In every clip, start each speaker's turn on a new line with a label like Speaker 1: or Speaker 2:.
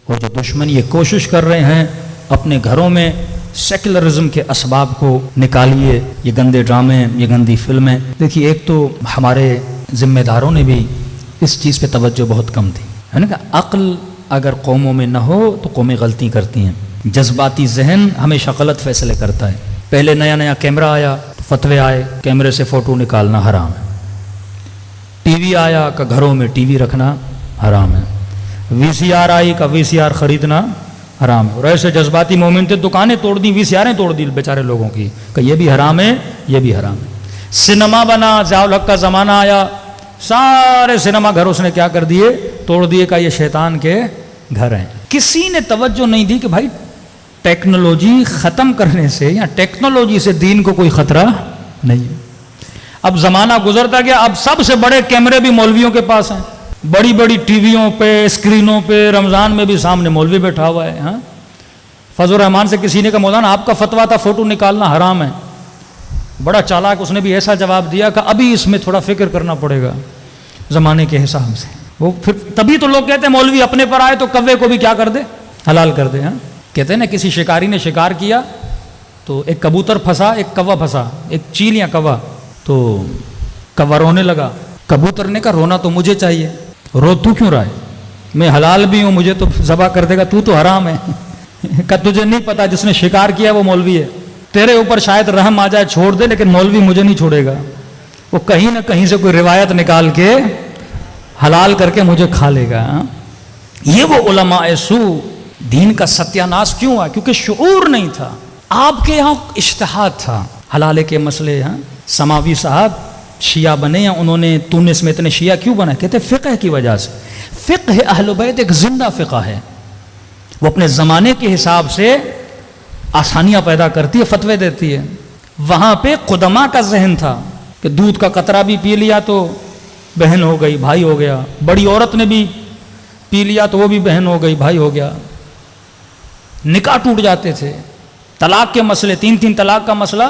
Speaker 1: اور جو دشمن یہ کوشش کر رہے ہیں اپنے گھروں میں سیکولرزم کے اسباب کو نکالیے، یہ گندے ڈرامے، یہ گندی فلمیں. دیکھیے ایک تو ہمارے ذمہ داروں نے بھی اس چیز پہ توجہ بہت کم دی ہے نا کہ عقل اگر قوموں میں نہ ہو تو قومیں غلطی کرتی ہیں. جذباتی ذہن ہمیشہ غلط فیصلے کرتا ہے. پہلے نیا نیا کیمرہ آیا، فتوے آئے کیمرے سے فوٹو نکالنا حرام ہے. ٹی وی آیا کہ گھروں میں ٹی وی رکھنا حرام ہے. وی سی آر آئی کا وی سی آر خریدنا حرام ہے. اور ایسے جذباتی مومن تھے دکانیں توڑ دی، وی سی آریں توڑ دی بیچارے لوگوں کی کہ یہ بھی حرام ہے یہ بھی حرام ہے. سنیما بنا، ضیاء الحق کا زمانہ آیا، سارے سنیما گھر اس نے کیا کر دیے؟ توڑ دیے کہ یہ شیطان کے گھر ہیں. کسی نے توجہ نہیں دی کہ بھائی ٹیکنالوجی ختم کرنے سے یا ٹیکنالوجی سے دین کو کوئی خطرہ نہیں. اب زمانہ گزرتا گیا، اب سب سے بڑے کیمرے بھی مولویوں کے پاس ہیں، بڑی بڑی ٹی ویوں پہ اسکرینوں پہ. رمضان میں بھی سامنے مولوی بیٹھا ہوا ہے. ہاں فضل الرحمان سے کسی نے کہا مولانا آپ کا فتویٰ تھا فوٹو نکالنا حرام ہے. بڑا چالاک اس نے بھی ایسا جواب دیا کہ ابھی اس میں تھوڑا فکر کرنا پڑے گا زمانے کے حساب سے. وہ پھر تبھی تو لوگ کہتے ہیں مولوی اپنے پر آئے تو کوے کو بھی کیا کر دے؟ حلال کر دے. ہاں کہتے ہیں نا کسی شکاری نے شکار کیا تو ایک کبوتر پھنسا، ایک کوا پھنسا، ایک چیل یا کوا. تو کوا رونے لگا. کبوتر نے کہا رونا تو مجھے چاہیے، رو تو کیوں رہا ہے؟ میں حلال بھی ہوں، مجھے تو ذبح کر دے گا، تو حرام ہے. کہ تجھے نہیں پتا جس نے شکار کیا وہ مولوی ہے، تیرے اوپر شاید رحم آ جائے چھوڑ دے لیکن مولوی مجھے نہیں چھوڑے گا. وہ کہیں نہ کہیں سے کوئی روایت نکال کے حلال کر کے مجھے کھا لے گا. یہ وہ علماء سو دین کا ستیہ ناش کیوں ہوا؟ کیونکہ شعور نہیں تھا. آپ کے یہاں اجتہاد تھا حلالے کے مسئلے. ہاں سماوی صاحب شیعہ بنے یا انہوں نے تونس میں اتنے شیعہ کیوں بنا؟ کہتے فقہ کی وجہ سے. فقہ اہل بیت ایک زندہ فقہ ہے، وہ اپنے زمانے کے حساب سے آسانیاں پیدا کرتی ہے، فتوے دیتی ہے. وہاں پہ قدماء کا ذہن تھا کہ دودھ کا قطرہ بھی پی لیا تو بہن ہو گئی بھائی ہو گیا، بڑی عورت نے بھی پی لیا تو وہ بھی بہن ہو گئی بھائی ہو گیا. نکاح ٹوٹ جاتے تھے. طلاق کے مسئلے، 3 طلاق کا مسئلہ،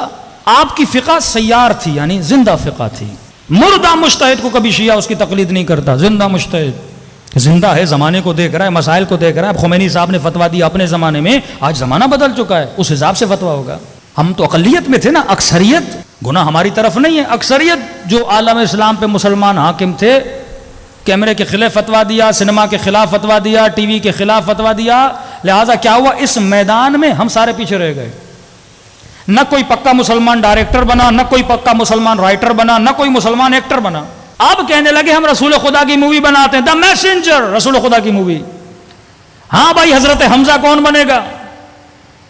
Speaker 1: آپ کی فقہ سیار تھی یعنی زندہ فقہ تھی. مردہ مجتہد کو کبھی شیعہ اس کی تقلید نہیں کرتا. زندہ مجتہد زندہ ہے، زمانے کو دیکھ رہا ہے، مسائل کو دیکھ رہا ہے. اب خمینی صاحب نے فتویٰ دیا اپنے زمانے میں، آج زمانہ بدل چکا ہے، اس حساب سے فتویٰ ہوگا. ہم تو اقلیت میں تھے نا، اکثریت گناہ ہماری طرف نہیں ہے. اکثریت جو عالم اسلام پہ مسلمان حاکم تھے، کیمرے کے خلاف فتویٰ دیا، سنیما کے خلاف فتویٰ دیا، ٹی وی کے خلاف فتویٰ دیا. لہٰذا کیا ہوا؟ اس میدان میں ہم سارے پیچھے رہ گئے. نہ کوئی پکا مسلمان ڈائریکٹر بنا، نہ کوئی پکا مسلمان رائٹر بنا، نہ کوئی مسلمان ایکٹر بنا. اب کہنے لگے ہم رسول خدا کی مووی بناتے ہیں، دا میسنجر، رسول خدا کی مووی. ہاں بھائی حضرت حمزہ کون بنے گا؟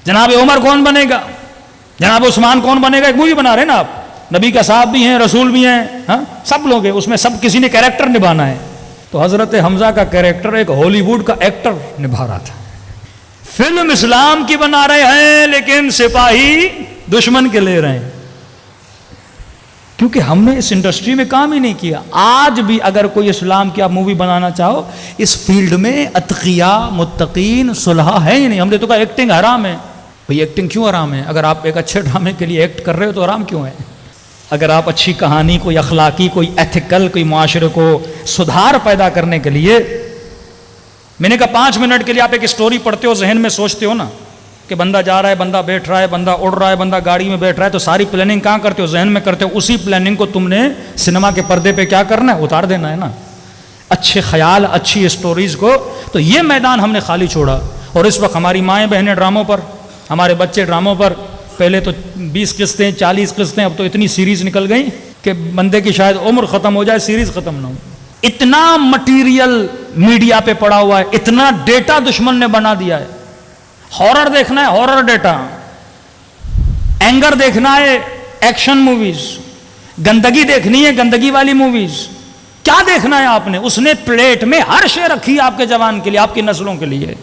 Speaker 1: جناب عمر کون بنے گا؟ جناب عثمان کون بنے گا؟ ایک مووی بنا رہے ہیں نا آپ. نبی کا صاحب بھی ہیں، رسول بھی ہیں، ہاں سب لوگ ہیں اس میں، سب کسی نے کیریکٹر نبھانا ہے. تو حضرت حمزہ کا کیریکٹر ایک ہالی ووڈ کا ایکٹر نبھا رہا تھا. فلم اسلام کی بنا رہے ہیں لیکن سپاہی دشمن کے لے رہے ہیں، کیونکہ ہم نے اس انڈسٹری میں کام ہی نہیں کیا. آج بھی اگر کوئی اسلام کی آپ مووی بنانا چاہو، اس فیلڈ میں اتقیاء متقین صلحاء ہے ہی نہیں. ہم نے تو کہا ایکٹنگ حرام ہے. بھئی ایکٹنگ کیوں حرام ہے؟ اگر آپ ایک اچھے ڈرامے کے لیے ایکٹ کر رہے ہو تو حرام کیوں ہے؟ اگر آپ اچھی کہانی، کوئی اخلاقی، کوئی ایتھیکل، کوئی معاشرے کو سدھار پیدا کرنے کے لیے، میں نے کہا 5 منٹ کے لیے آپ ایک سٹوری پڑھتے ہو، ذہن میں سوچتے ہو نا کہ بندہ جا رہا ہے، بندہ بیٹھ رہا ہے، بندہ اڑ رہا ہے، بندہ گاڑی میں بیٹھ رہا ہے، تو ساری پلاننگ کہاں کرتے ہو؟ ذہن میں کرتے ہو. اسی پلاننگ کو تم نے سنیما کے پردے پہ کیا کرنا ہے؟ اتار دینا ہے نا. اچھے خیال، اچھی سٹوریز کو. تو یہ میدان ہم نے خالی چھوڑا. اور اس وقت ہماری مائیں بہنیں ڈراموں پر، ہمارے بچے ڈراموں پر. پہلے تو 20 قسطیں 40 قسطیں، اب تو اتنی سیریز نکل گئی کہ بندے کی شاید عمر ختم ہو جائے سیریز ختم نہ ہو. اتنا مٹیریل میڈیا پہ پڑا ہوا ہے، اتنا ڈیٹا دشمن نے بنا دیا ہے. ہارر دیکھنا ہے، ہارر ڈیٹا. اینگر دیکھنا ہے، ایکشن موویز. گندگی دیکھنی ہے، گندگی والی موویز. کیا دیکھنا ہے آپ نے؟ اس نے پلیٹ میں ہر شے رکھی ہے آپ کے جوان کے لیے، آپ کی نسلوں کے لیے.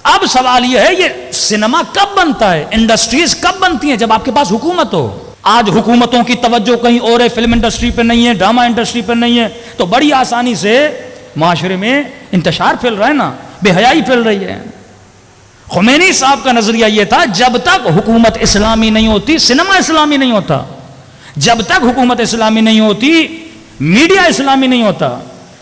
Speaker 1: اب سوال یہ ہے یہ سنیما کب بنتا ہے، انڈسٹریز کب بنتی ہیں؟ جب آپ کے پاس حکومت ہو. آج حکومتوں کی توجہ کہیں اور ہے، فلم انڈسٹری پہ نہیں ہے، ڈرامہ انڈسٹری پہ نہیں ہے، تو بڑی آسانی سے معاشرے میں انتشار پھیل رہا ہے نا، بے حیائی پھیل رہی ہے. خمینی صاحب کا نظریہ یہ تھا جب تک حکومت اسلامی نہیں ہوتی سنیما اسلامی نہیں ہوتا. جب تک حکومت اسلامی نہیں ہوتی میڈیا اسلامی نہیں ہوتا.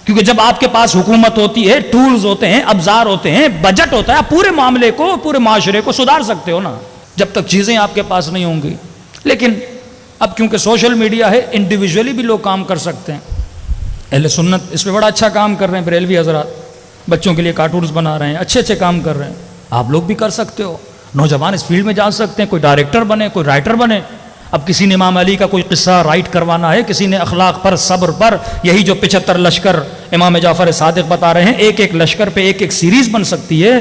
Speaker 1: کیونکہ جب آپ کے پاس حکومت ہوتی ہے، ٹولز ہوتے ہیں، ابزار ہوتے ہیں، بجٹ ہوتا ہے، آپ پورے معاملے کو، پورے معاشرے کو سدھار سکتے ہو نا، جب تک چیزیں آپ کے پاس نہیں ہوں گی۔ لیکن اب کیونکہ سوشل میڈیا ہے، انڈیویجولی بھی لوگ کام کر سکتے ہیں۔ اہل سنت اس پہ بڑا اچھا کام کر رہے ہیں، بریلوی حضرات بچوں کے لیے کارٹونز بنا رہے ہیں، اچھے اچھے کام کر رہے ہیں، آپ لوگ بھی کر سکتے ہو۔ نوجوان اس فیلڈ میں جا سکتے ہیں، کوئی ڈائریکٹر بنے، کوئی رائٹر بنے۔ اب کسی نے امام علی کا کوئی قصہ رائٹ کروانا ہے، کسی نے اخلاق پر، صبر پر، یہی جو 75 لشکر امام جعفر صادق بتا رہے ہیں، ایک ایک لشکر پہ ایک ایک سیریز بن سکتی ہے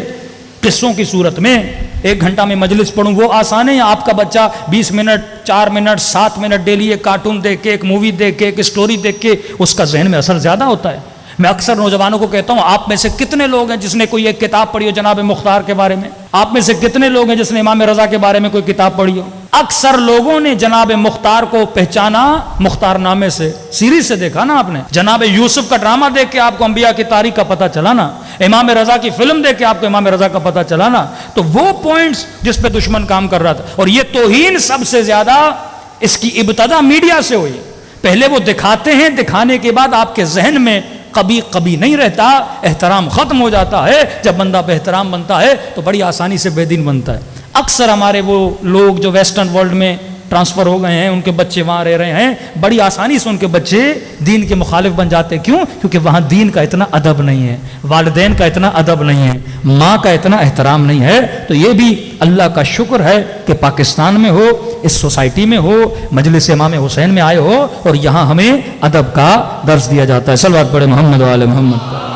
Speaker 1: قصوں کی صورت میں۔ 1 گھنٹہ میں مجلس پڑھوں وہ آسان ہے، یا آپ کا بچہ 20 منٹ، 4 منٹ، 7 منٹ ڈیلی ایک کارٹون دیکھ کے، ایک مووی دیکھ کے، ایک اسٹوری دیکھ کے اس کا ذہن میں اثر زیادہ ہوتا ہے۔ میں اکثر نوجوانوں کو کہتا ہوں، آپ میں سے کتنے لوگ ہیں جس نے کوئی ایک کتاب پڑھی ہو جناب مختار کے بارے میں؟ آپ میں سے کتنے لوگ ہیں جس نے امام رضا کے بارے میں کوئی کتاب پڑھی ہو؟ اکثر لوگوں نے جناب مختار کو پہچانا مختار نامے سے، سیریز سے دیکھا نا آپ نے۔ جناب یوسف کا ڈرامہ دیکھ کے آپ کو انبیاء کی تاریخ کا پتہ چلا نا، امام رضا کی فلم دیکھ کے آپ کو امام رضا کا پتہ چلا نا۔ تو وہ پوائنٹس جس پہ دشمن کام کر رہا تھا، اور یہ توہین سب سے زیادہ اس کی ابتدا میڈیا سے ہوئی۔ پہلے وہ دکھاتے ہیں، دکھانے کے بعد آپ کے ذہن میں کبھی نہیں رہتا، احترام ختم ہو جاتا ہے۔ جب بندہ بے احترام بنتا ہے تو بڑی آسانی سے بے دین بنتا ہے۔ اکثر ہمارے وہ لوگ جو ویسٹرن ورلڈ میں ٹرانسفر ہو گئے ہیں، ان کے بچے وہاں رہ رہے ہیں، بڑی آسانی سے ان کے بچے دین کے مخالف بن جاتے ہیں۔ کیوں؟ کیونکہ وہاں دین کا اتنا ادب نہیں ہے، والدین کا اتنا ادب نہیں ہے، ماں کا اتنا احترام نہیں ہے۔ تو یہ بھی اللہ کا شکر ہے کہ پاکستان میں ہو، اس سوسائٹی میں ہو، مجلس امام حسین میں آئے ہو، اور یہاں ہمیں ادب کا درس دیا جاتا ہے۔ صلوات پڑھے محمد و آل محمد۔